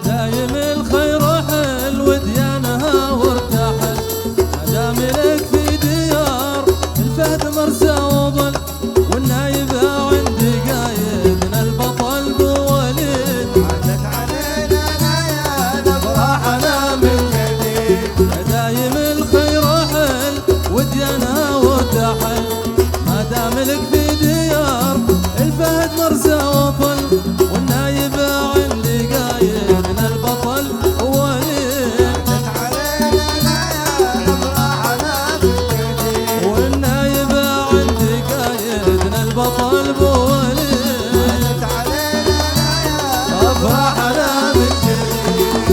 دايم الخير حل وديانها وارتحل، دام لك في ديار الفهد مرسى وظل، والنايب عندي قايدنا البطل بوليد. عادت علينا ليالي افراحنا من جديد، دايم الخير حل وديانها وارتحل، ما دام لك في ديار الفهد مرسى وظل، والنايب عندي قايدنا البطل وليد. عادت علينا ليالي افراحنا من جديد، والنايب عندي قايدنا البطل بوليد. عادت علينا ليالي افراحنا من جديد.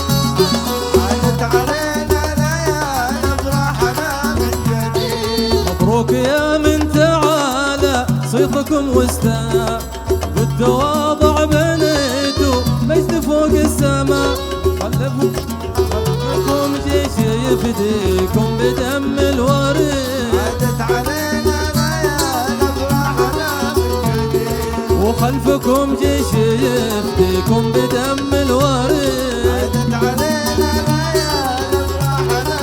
عادت علينا ليالي افراحنا من جديد. مبروك يا من تعالى صيتكم واستنى، بالتواضع بنيتوا مجد فوق السماء، خلفكم جيش يفديكم بدم الوريد. عادت علينا ليالي افراحنا من جديد، وخلفكم جيش يفديكم بدم الوريد. عادت علينا ليالي افراحنا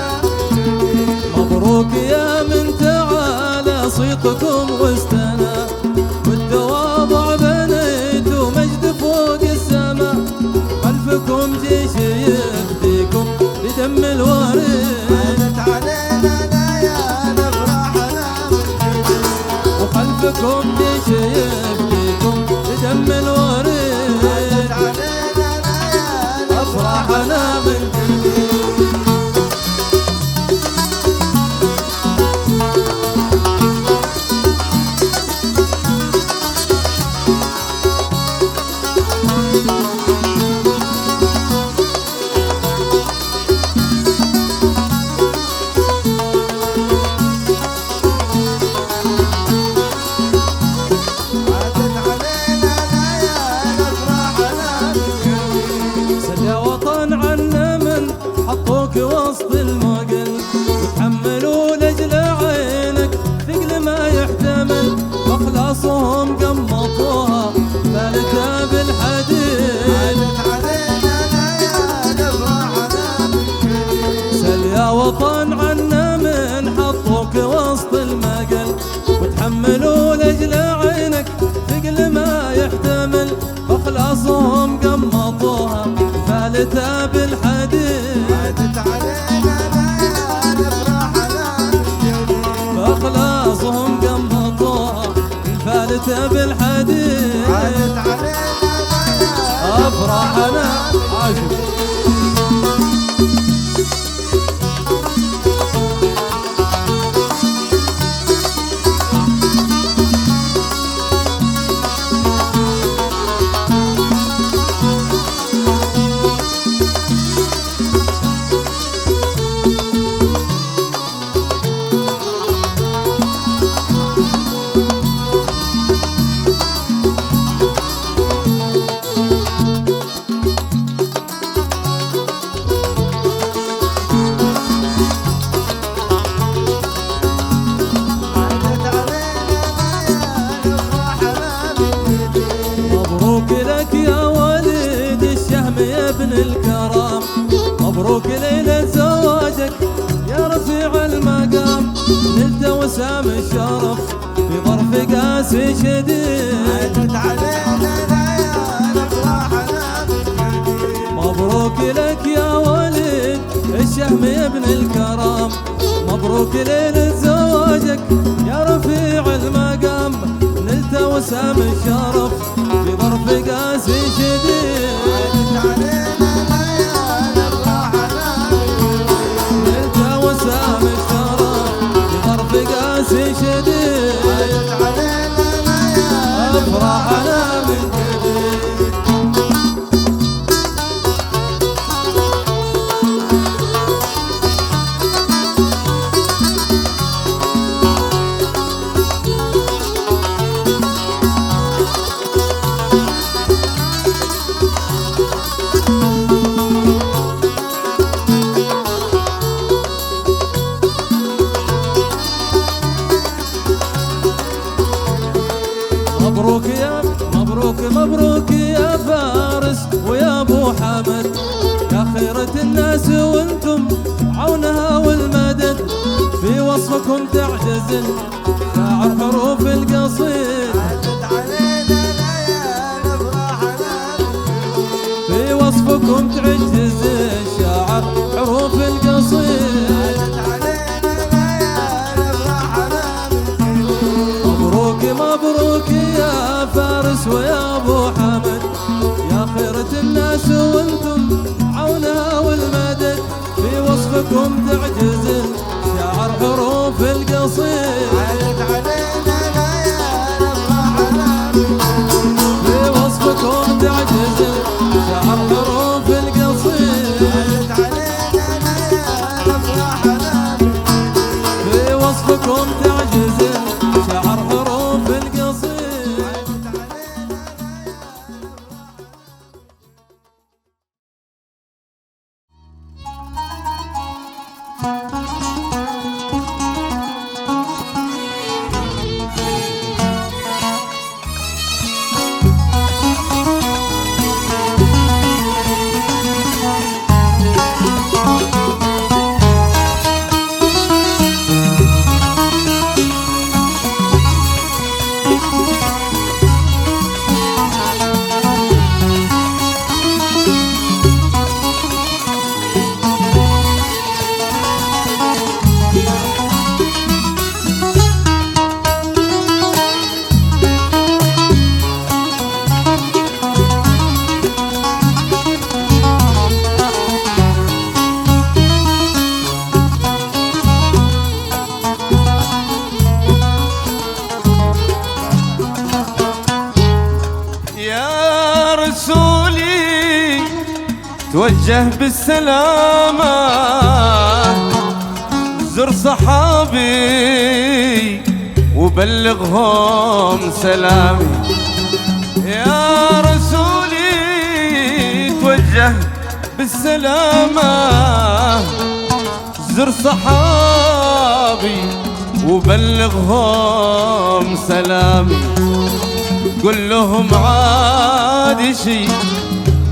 من جديد. مبروك يا من تعالى صيتكم واستنى، بالتواضع بنيتوا مجد فوق السماء، خلفكم جيش يفديكم بدم الوريد. عادت علينا ليالي افراحنا من جديد، وخلفكم جيش يفديكم بدم الوريد. عادت علينا ليالي أفراحنا من جديد. عادت علينا ليالي افراحنا من جديد. سل يا وطن عنا من حطوك وسط المقل، وتحملوا لاجل عينك ثقل ما يحتمل، واخلاصهم قمطوها ثالثة بالحديد. عادت علينا ليالي افراحنا من جديد. سل يا وطن عنا من حطوك وسط المقل، وتحملوا لاجل عينك ثقل ما يحتمل، واخلاصهم قمطوها ثالثة بالحديد. عادت علينا ليالي افراحنا من جديد. فاخلاصهم قمطوها الفالتة بالحديد. عادت علينا ليالي افراحنا عاشق. عادت علينا ليالي افراحنا من جديد. مبروك لك يا وليد الشهم يا ابن الكرام، مبروك ليلة زواجك يا رفيع المقام، نلت وسام الشرف في ظرف قاسي شديد. عادت علينا ليالي افراحنا من جديد. مبروك لك يا وليد الشهم يا ابن الكرام، مبروك ليلة زواجك يا رفيع المقام، نلت وسام الشرف في ظرف قاسي شديد. عادت علينا ليالي افراحنا من جديد. نلت وسام الشرف في ظرف قاسي شديد. عادت علينا ليالي افراحنا من جديد. مبروك يا مبروك مبروك يا فارس ويا ابو حمد، يا خيرة الناس وانتم عونها والمدد، في وصفكم تعجز شاعر حروف القصيد، عدت علينا ليالي افراحنا، في وصفكم تعجز شاعر حروف القصيد، عدت علينا ليالي افراحنا، مبروك مبروك يا فارس ويا ابو حمد، يا خيرة الناس وانتم عونها والمدد، في وصفكم تعجز شاعر حروف القصيد، عدت علينا ليالي افراحنا، في وصفكم تعجز شاعر حروف القصيد، عدت علينا ليالي افراحنا، في وصفكم تعجز شاعر حروف القصيد. توجه بالسلامة زر صحابي وبلغهم سلامي، يا رسولي توجه بالسلامة زر صحابي وبلغهم سلامي، قل لهم عادي شي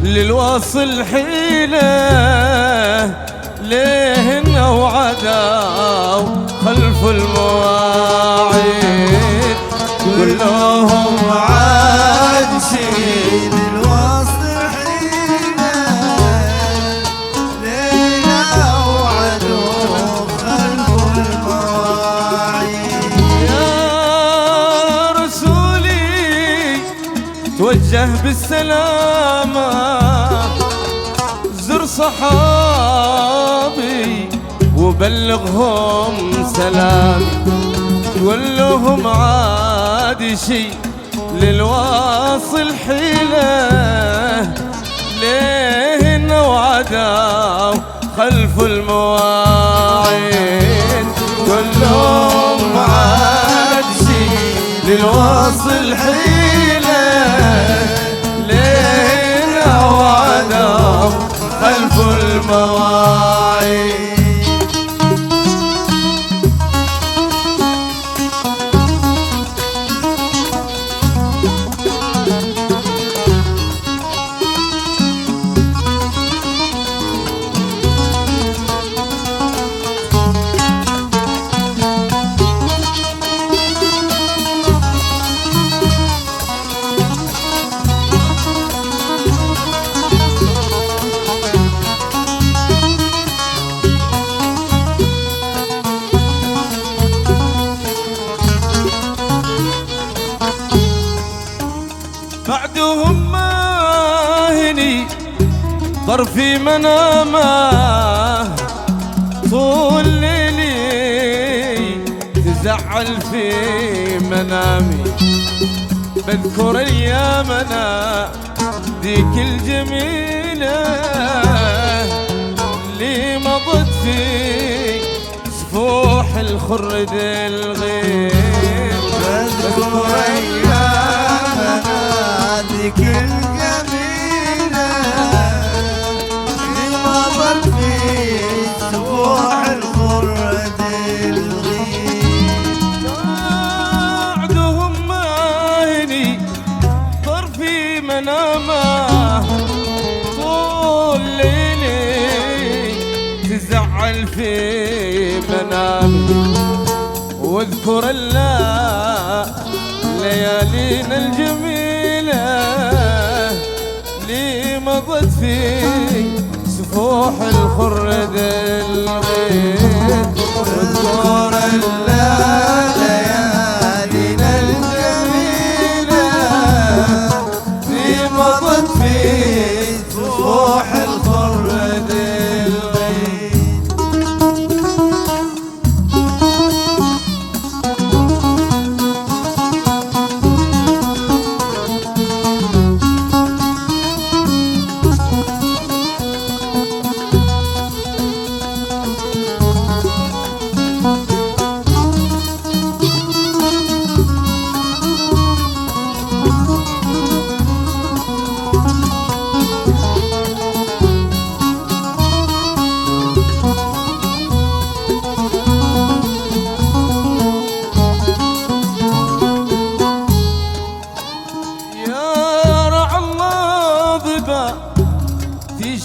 للواصل حيلة، ليه وعداو خلف المواعيد، قل لهم عاد شي للوصل حيلة، لينا وعدوا خلف المواعيد، يا رسولي توجه بالسلامة زر صحابي وبلغهم سلامي، قول لهم عادي شي للواصل حيلة، ليه وعداو خلف المواعيد، قول لهم عادي شي للواصل حيلة، ليه وعداو خلف المواعيد. بعدهم ما هني طرفي منامه، طول ليلي تزعل في منامي، بذكر ايامنا ذيك الجميله اللي مضت في سفوح الخرد الغيم، بذكر أيامنا ذيك الجميلة اللي مضت في سفوح الخرد الغيم، بعدهم ما هني تجعل في منامي واذكر ليالينا الجميلة اللي مضت في سفوح الخرد الغيث. واذكر ليالينا الجميلة اللي مضت في سفوح الخرد الغيث.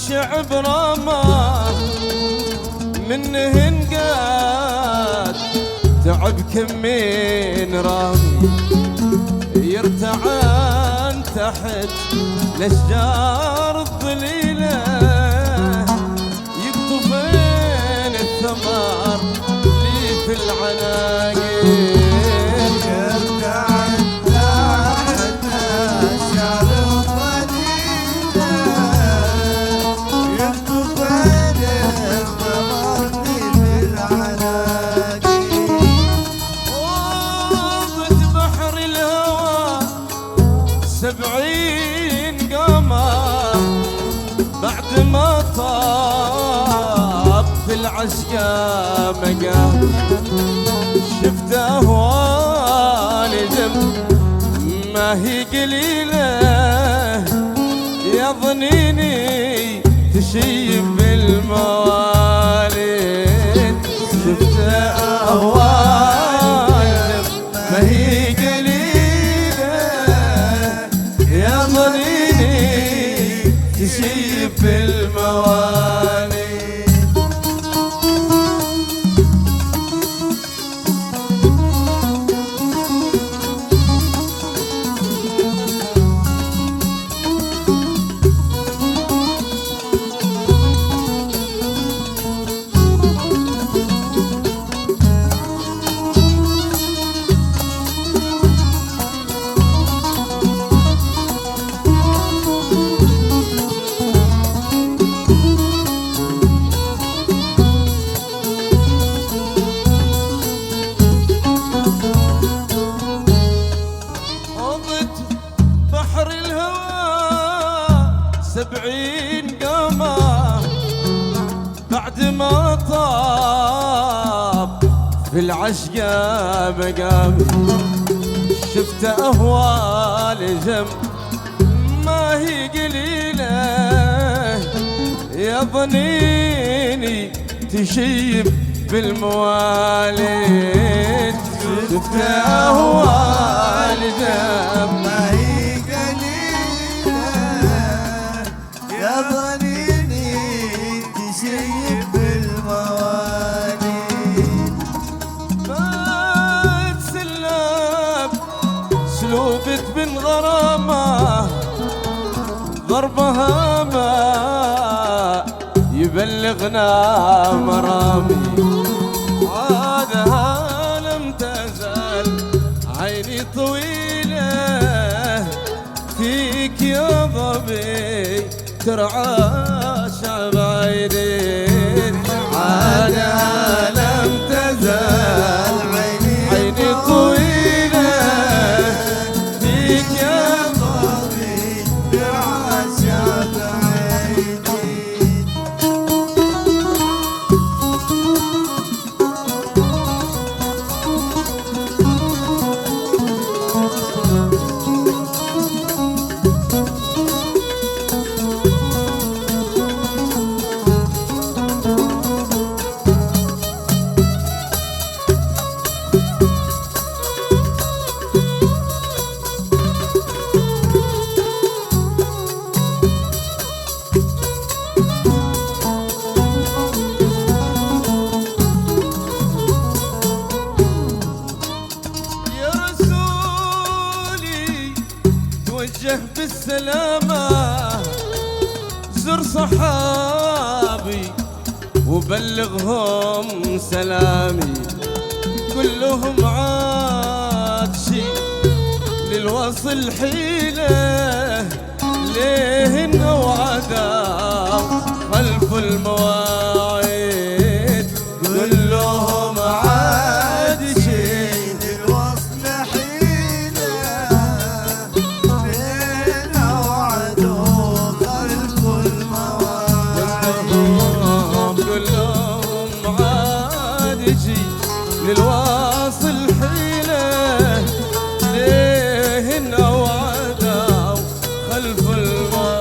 شعب رماه منهن قاد تعب كمين رامي يرتعن تحت الاشجار الظليله يقطفين الثمار لي في العناقيل. بعد ما طاب في العشقة مقام شفت أهوالي جنب ما هي قليلة يا ظنيني تشيب بالمواليد. شفت أهوالي جنب ما هي قليلة يا ظنيني تشيب بالموالي. بحر الهوى 70 قمر بعد ما طاب في العشقة مقامي شفت أهوال جنب ما هي قليلة يا ظنيني تشيب بالمواليد. شفت أهوال جنب ما هي قليلة يا ظنيني تشيب بالمواليد. ما تسلم سلوبة بن غرامة ضربها ما يبلغنا مرامي عادها لم تزال عيني طويلة فيك يا ظبي ترعى شعب عينين. عادها لم تزال عيني طويلة فيك يا ظبي ترعى شعب عينين. بالسلامة زر صحابي وبلغهم سلامي كلهم عاطشي للوصل حيلة ليهن وعداو خلف المواعيد كلهم عاطشي للوصل حيلة لينا وعدوا خلف المواعيد كلهم عاطشي للواصل حيلة ليهن وعداو خلف المواعيد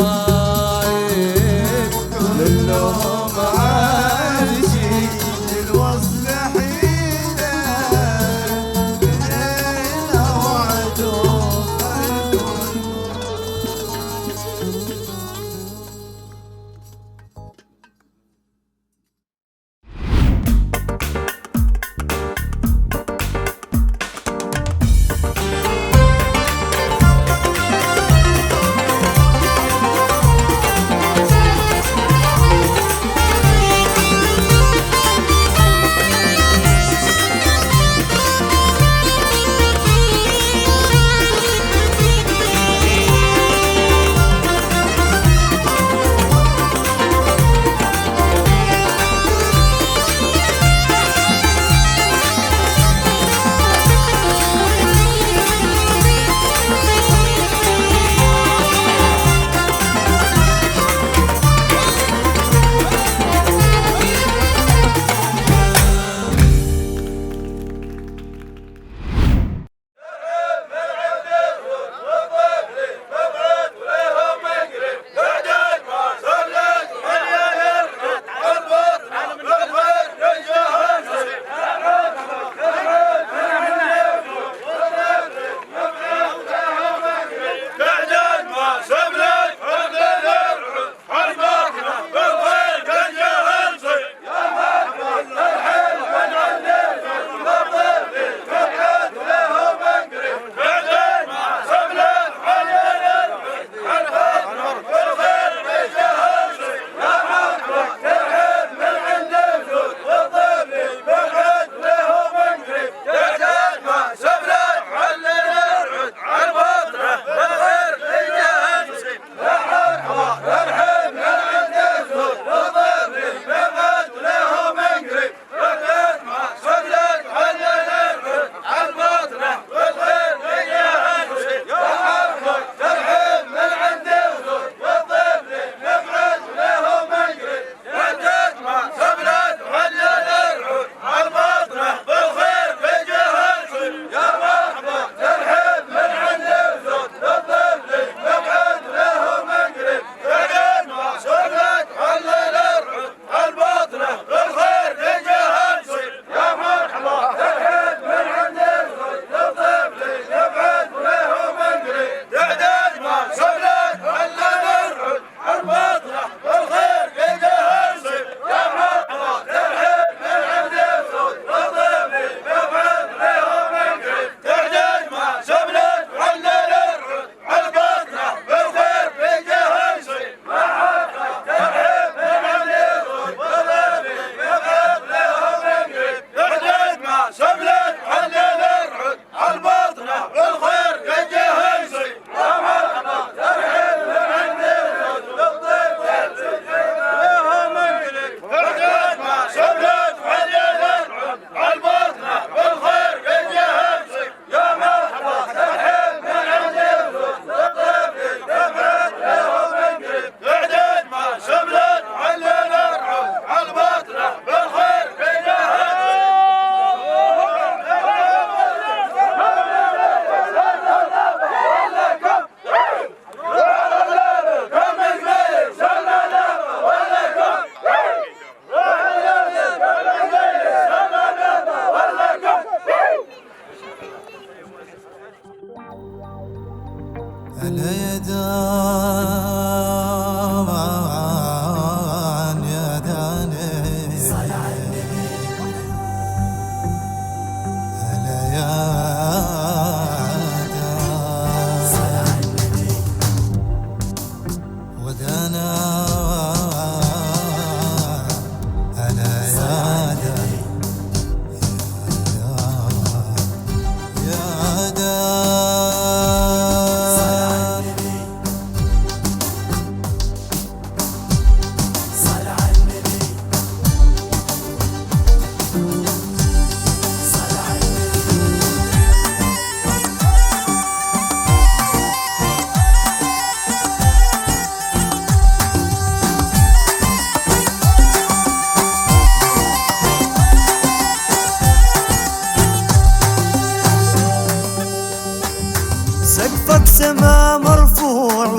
كلهم عاطشي للوصل حيلة لينا وعدوا خلف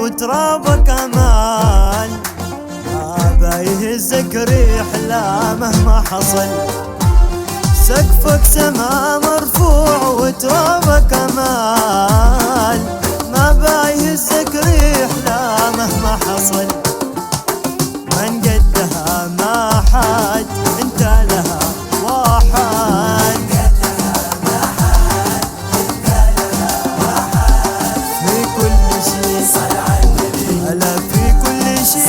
وترابك امان، ما بيهزك ريح لا مهما حصل. سقفك سما مرفوع وترابك امان، ما بيهزك ريح لا مهما حصل. من قدها ما حد انت لها واحد، في كل شيء هلا في كل شيء.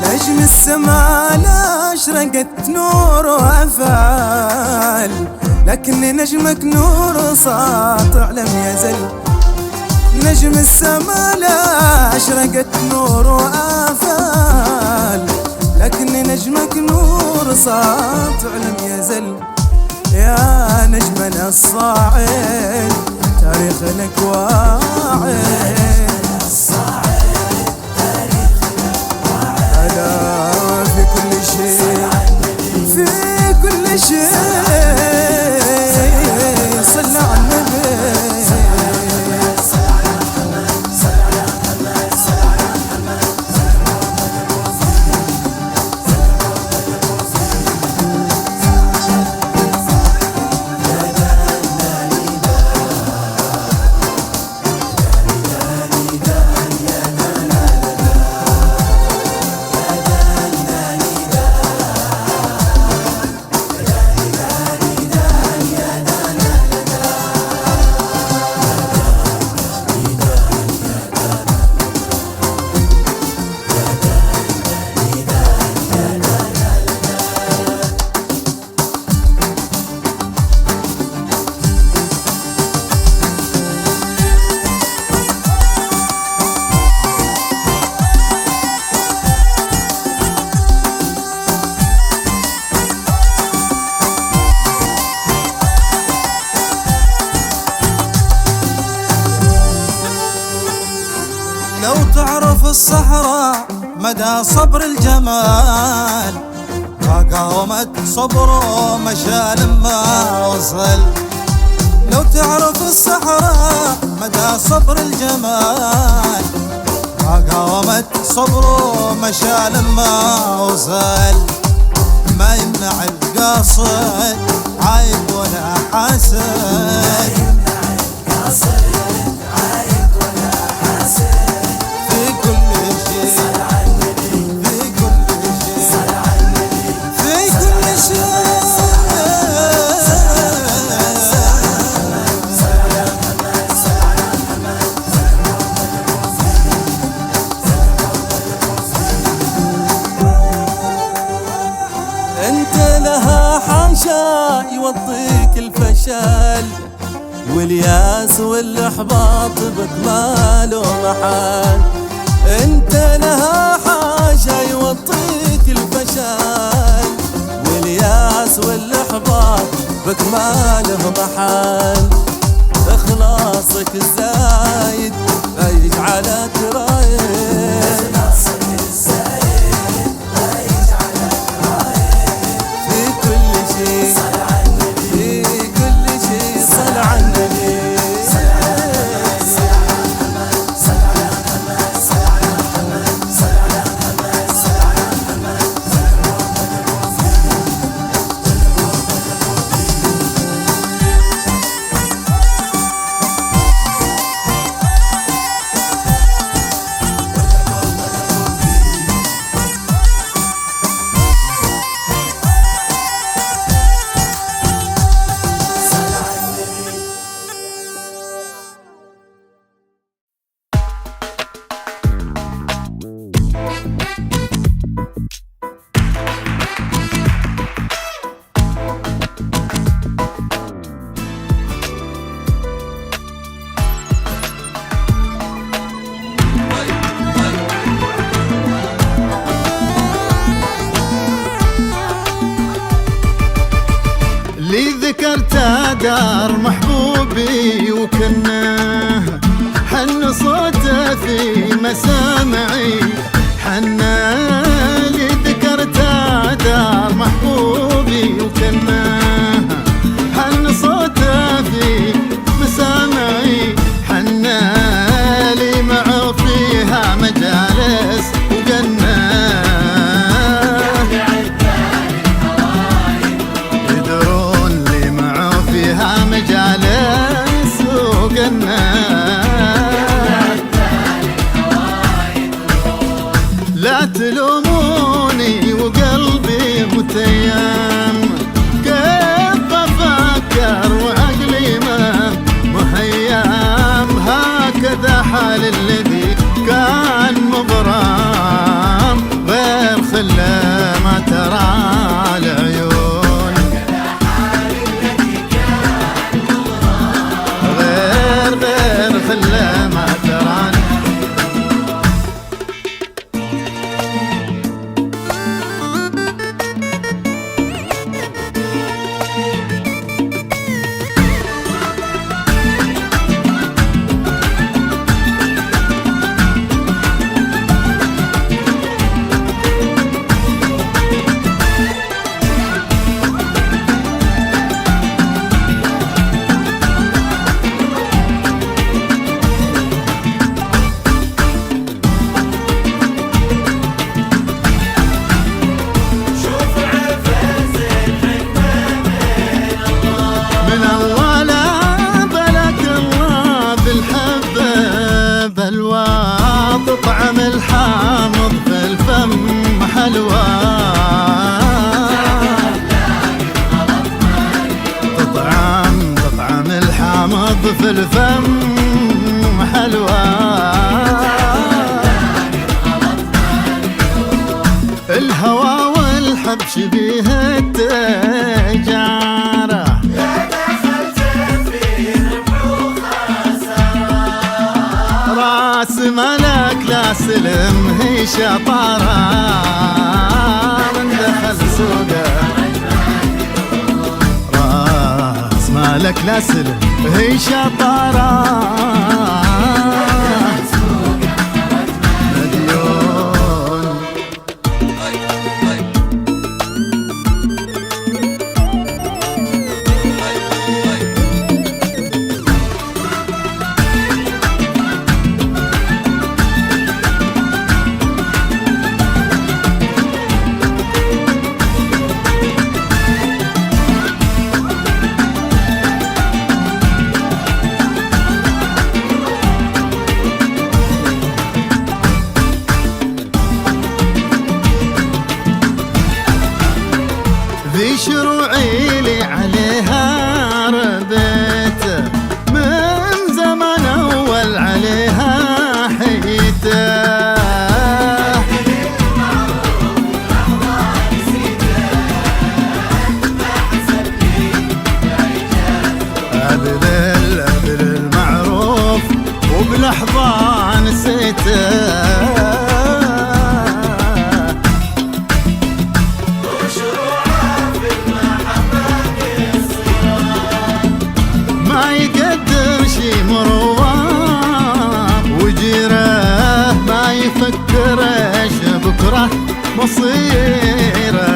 نجم السما لا اشرقت نور وافال، لكن نجمك نور ساطع لم يزل. نجم السما لا اشرقت نور وافال، لكن نجمك نور ساطع لم يزل. يا نجمنا الصاعد تاريخ لك واعد، في كل شيء في كل شيء صلى على النبي. لو تعرف الصحراء مدى صبر الجمال، ما قاومت صبره مشى لما وصل. لو تعرف الصحراء مدى صبر الجمال، ما قاومت صبره مشى لما وصل. ما يمنع القاصد عايب ولا حاسد، انت لها حاشا يوطيك الفشل والياس والاحباط بك ما له محل. انت لها حاشا يوطيك الفشل والياس والاحباط بك ما له محل. اخلاصك الزايد يجعلك رايد، لي ذكرت دار محبوبي وكنه حن صوته في مسامعي، حنالي ذكرته دار محبوبي وكناها، حن صوته في مسامعي، حنالي معه فيها مجالس وقناها، يدرون لي معه فيها مجالس وقناها، لا تلوموني وقلبي متيم، كيف افكر وعقلي ما مهيم، هكذا حال الذي كان مبرام، غير خله ما ترى العيون، غير خله ما ترى. طعم الحامض في الفم حلوى، تطعم الحامض في الفم حلوى، الهوى والحب شبيه التجارة، راس مالك لا سلم هي شطارة، من دخل سوقه راس مالك لا سلم هي شطارة، مليون ذي شروعي لي عليها ربيت، من زمان أول عليها حيته، أبذل المعروف وبلحظة نسيته، يفكرش بكره مصيره،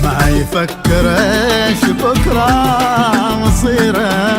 ما يفكرش بكره مصيره.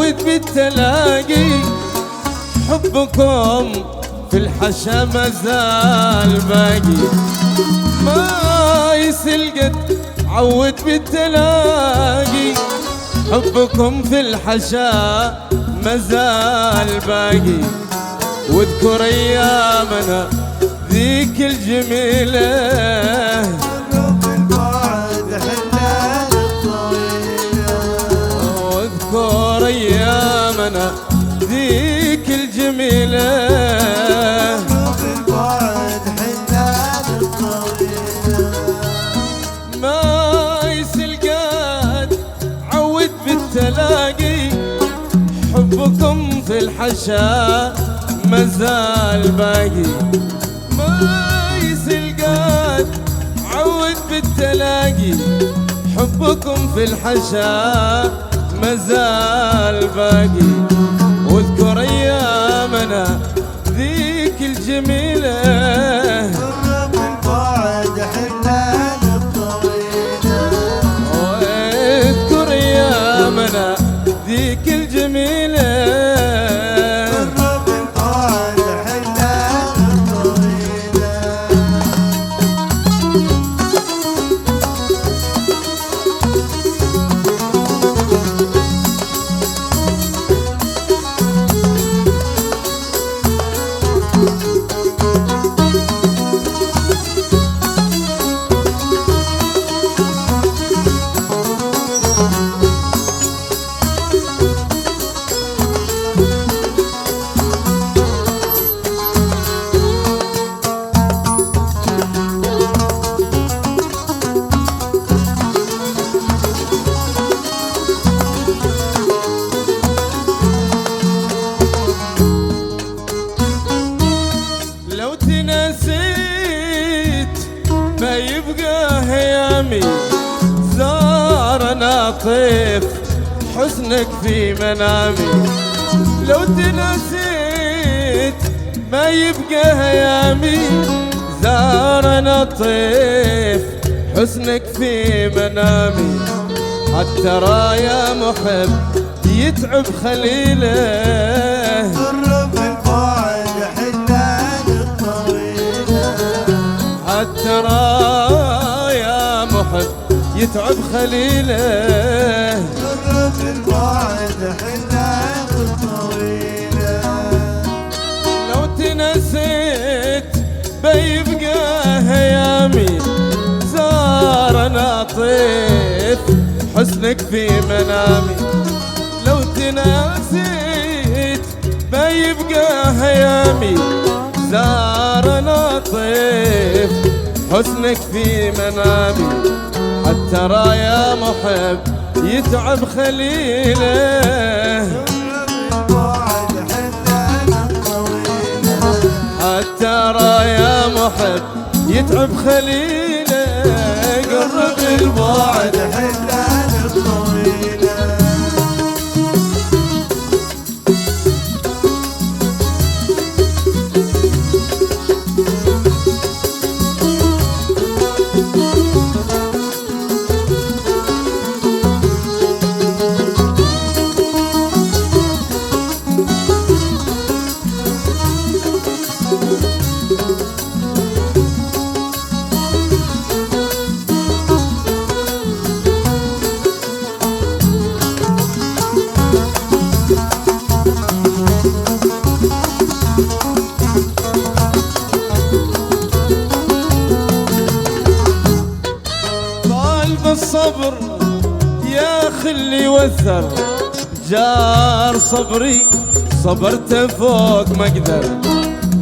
عود بالتلاقي حبكم في الحشا مازال باقي. ما يسلقت عود بالتلاقي حبكم في الحشا مازال باقي. واذكر ايامنا ذيك الجميلة واذكر ايامنا ذيك الجميلة ما يسلقات عود بالتلاقي حبكم في الحشا مازال باقي. ما يسلقات عود بالتلاقي حبكم في الحشا مازال باقي. واذكر ايامنا ذيك الجميلة واذكر ايامنا ذيك الجميلة. لو تنسيت ما يبقى هيامي زارنا طيف حسنك في منامي. لو تنسيت ما يبقى هيامي زارنا طيف حسنك في منامي. حتى رايا محب يتعب خليله حتى رايا محب يتعب خليله. لو تنسيت بيبقى هيامي زارنا طيف حسنك في منامي. لو تنسيت بيبقى هيامي زارنا طيف حسنك في منامي. حتى رايا محب يتعب خليله حتى رايا محب يتعب خليله. قرب البعد حلال الطويله الصبر يا خلي وثر جار صبري صبرت فوق ما اقدر.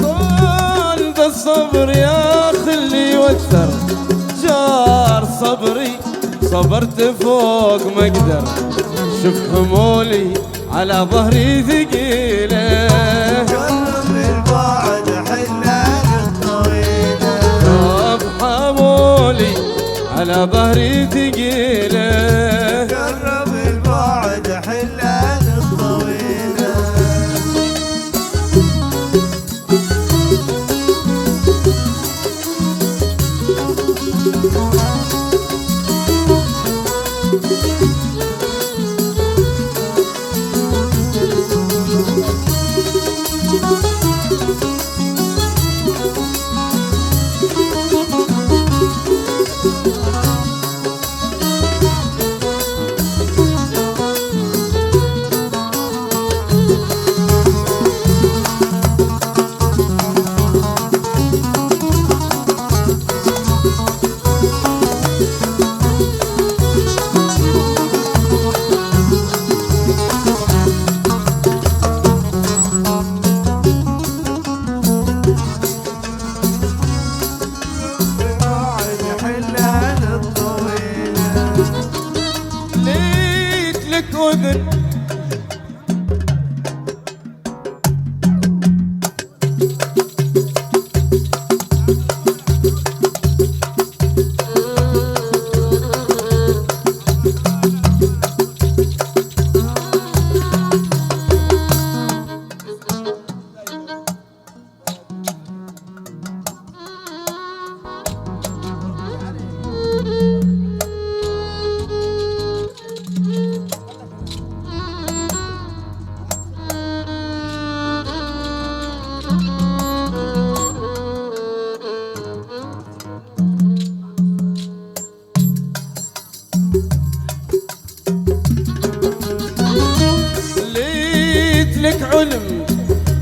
طال بالصبر يا خلي وثر جار صبري صبرت فوق ما اقدر. شوف حمولي على ظهري ثقيله قرب البعد حلال الطويله. شوف حمولي على ظهري ثقيله قرب البعد حلال الطويله. علم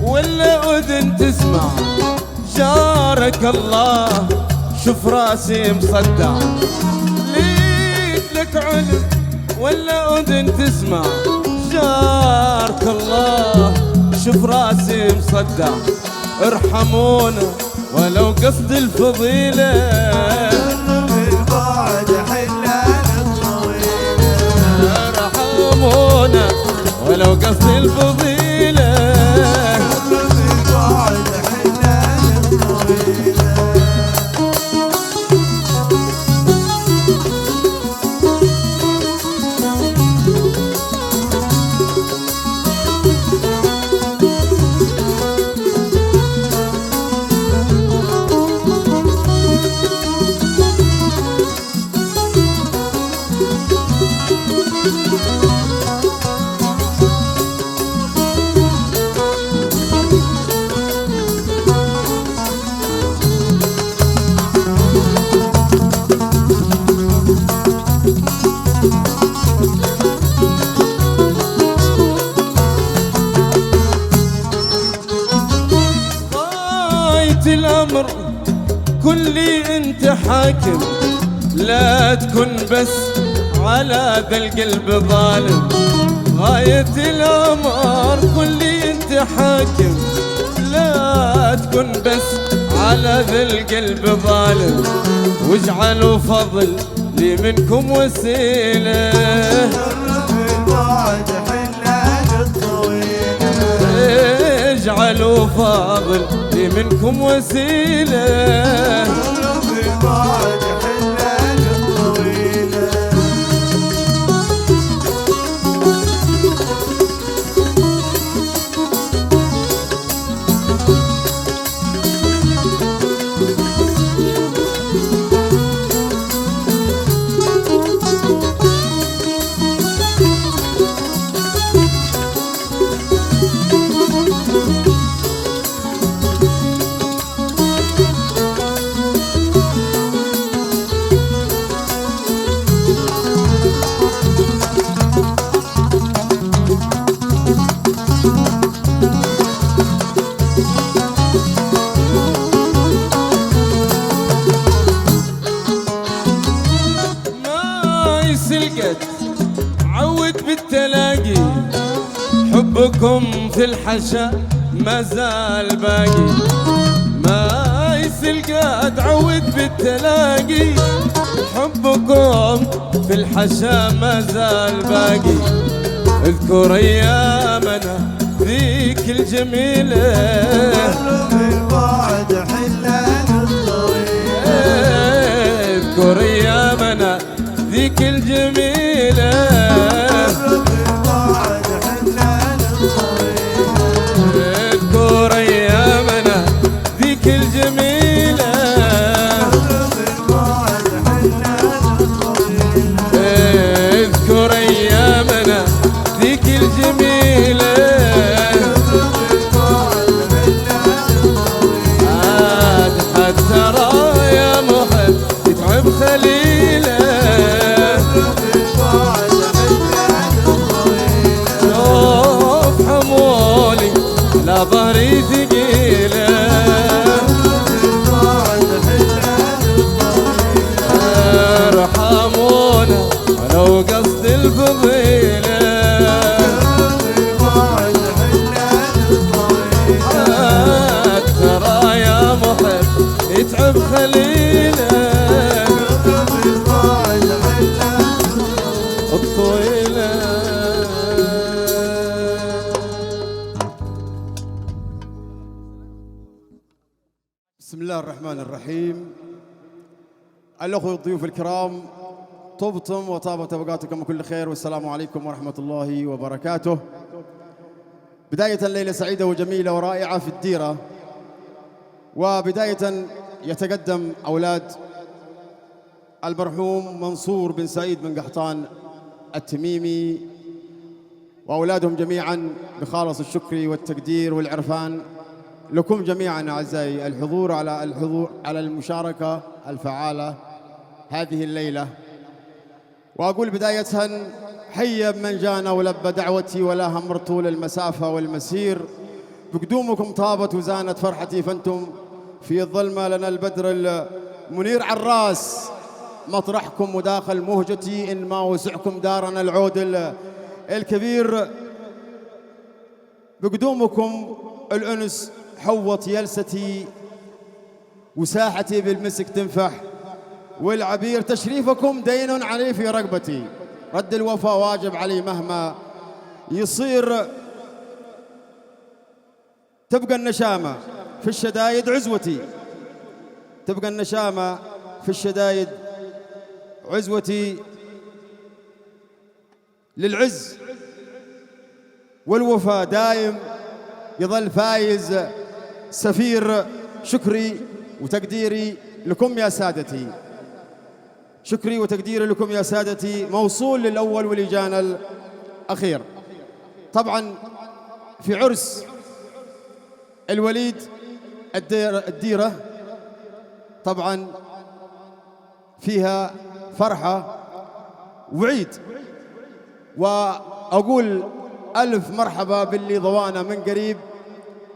ولا أذن تسمع، جارك الله شوف راسي مصدع. ليك لك علم ولا أذن تسمع، جارك الله شوف راسي مصدع. ارحمونا ولو قصد الفضيلة، بالبعد حلال الطويلة. ارحمونا ولو قصد الفضيلة، بالبعد حلال الطويلة. الأمر كلي انت حاكم، لا تكن بس على ذا القلب ظالم. غاية الأمر كلي انت حاكم، لا تكن بس على ذا القلب ظالم. واجعلوا فضل لي منكم وسيلة، بالبعد حلال الطويلة. اجعلوا فضل لي منكم وسيلة، بالبعد حلال الطويلة. سلقت عود بالتلاقي، حبكم في الحشا ما زال باقي. ما يسلقت عود بالتلاقي، حبكم في الحشا ما زال باقي. اذكر ايامنا ذيك الجميلة، بالبعد حلال الطويلة. اذكر ايامنا ذيك الجميلة، بالبعد حلال الطويلة. اذكر ايامنا ذيك الجميلة، بالبعد حلال الطويلة. اذكر ايامنا ذيك الجميلة. عاد حتى ترى يا محب يتعب خليله، شوف حمولي على ظهري ثقيله. ارحمونا ولو قصد الفضيله، ترى يا محب يتعب خليله الطويله. بسم الله الرحمن الرحيم. الأخوة الضيوف الكرام، طبتم وطابت أوقاتكم بكل خير، والسلام عليكم ورحمة الله وبركاته. بداية ليلة سعيدة وجميلة ورائعة في الديرة، وبداية يتقدم أولاد المرحوم منصور بن سعيد بن قحطان التميمي وأولادهم جميعا بخالص الشكر والتقدير والعرفان لكم جميعا أعزائي الحضور على المشاركة الفعالة هذه الليلة. وأقول بداية حي من جانا ولبى دعوتي ولا همر طول المسافة والمسير. بقدومكم طابت وزانت فرحتي فانتم في الظلمة لنا البدر المنير عراس مطرحكم وداخل مهجتي إن ما وسعكم دارنا العود الكبير. بقدومكم الأنس حوط يلستي وساحتي بالمسك تنفح والعبير. تشريفكم دين علي في رقبتي رد الوفا واجب علي مهما يصير. تبقى النشامة في الشدايد عزوتي تبقى النشامة في الشدايد عزوتي. للعز والوفا دايم يظل فايز سفير. شكري وتقديري لكم يا سادتي شكري وتقديري لكم يا سادتي موصول للأول واللجان الأخير. طبعا في عرس الوليد الديرة طبعا فيها فرحة وعيد، وأقول ألف مرحبا باللي ضوانا من قريب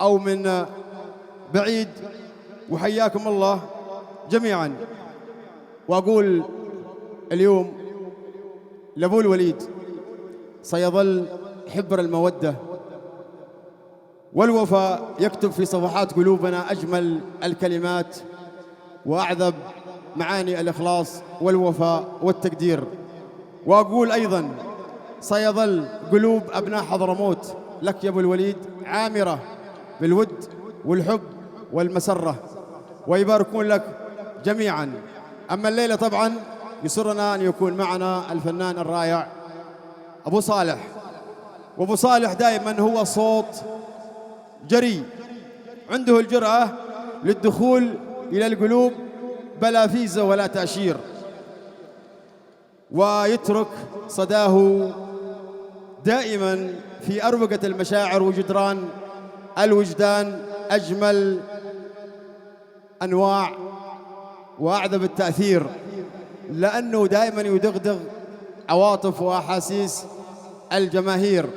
أو من بعيد وحياكم الله جميعا. وأقول اليوم لأبو الوليد سيظل حبر المودة والوفاء يكتب في صفحات قلوبنا أجمل الكلمات وأعذب معاني الإخلاص والوفاء والتقدير. وأقول أيضا سيظل قلوب أبناء حضرموت لك يا أبو الوليد عامرة بالود والحب والمسرة ويباركون لك جميعا. أما الليلة طبعا يسرنا أن يكون معنا الفنان الرائع أبو صالح. وأبو صالح دائما هو صوت جري عنده الجرأة للدخول إلى القلوب بلا فيزة ولا تأشير ويترك صداه دائما في أروقة المشاعر وجدران الوجدان أجمل أنواع وأعذب التأثير، لأنه دائما يدغدغ عواطف وأحاسيس الجماهير.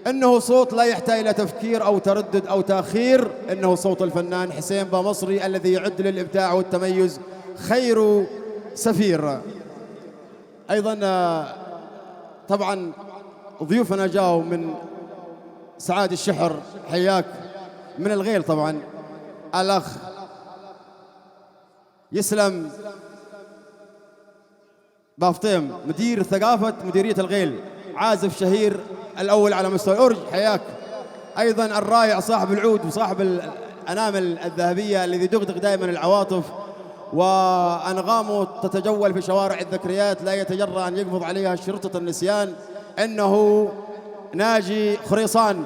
إنه صوت لا يحتاج إلى تفكير أو تردد أو تأخير، إنه صوت الفنان حسين بامصري الذي يعد للإبداع والتميز خير سفير. أيضا طبعا ضيوفنا جاءوا من سعاد الشحر، حياك من الغيل طبعا الأخ يسلم بافطيم مدير ثقافة مديرية الغيل، عازف شهير الأول على مستوى الأورج، حياك. أيضا الرائع صاحب العود وصاحب الأنامل الذهبية الذي يدغدغ دائما العواطف وأنغامه تتجول في شوارع الذكريات لا يتجرأ أن يقبض عليها شرطة النسيان، إنه ناجي خريصان.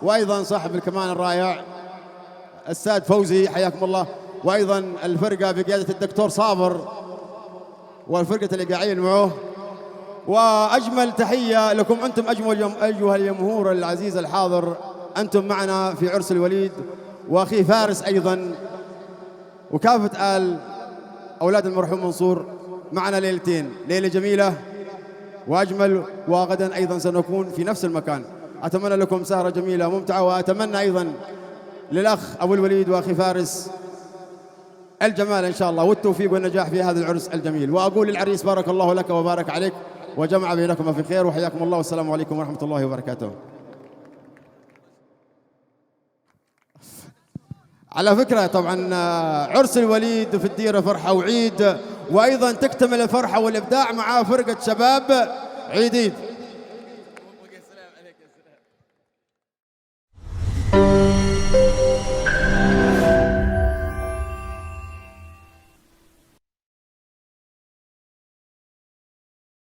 وأيضا صاحب الكمان الرائع الساد فوزي، حياكم الله. وأيضا الفرقة بقيادة الدكتور صابر والفرقة اللي قاعدين معه. وأجمل تحية لكم أنتم أيها الجمهور العزيز الحاضر، أنتم معنا في عرس الوليد وأخي فارس أيضا وكافة آل أولاد المرحوم منصور. معنا ليلتين، ليلة جميلة وأجمل، وغدا أيضا سنكون في نفس المكان. أتمنى لكم سهرة جميلة ممتعة، وأتمنى أيضا للأخ أبو الوليد وأخي فارس الجمال إن شاء الله والتوفيق والنجاح في هذا العرس الجميل. وأقول للعريس بارك الله لك وبارك عليك وجمع بينكما في خير، وحياكم الله والسلام عليكم ورحمة الله وبركاته. على فكرة طبعا عرس الوليد في الديرة فرحة وعيد، وأيضا تكتمل الفرحة والإبداع مع فرقة شباب عيديد.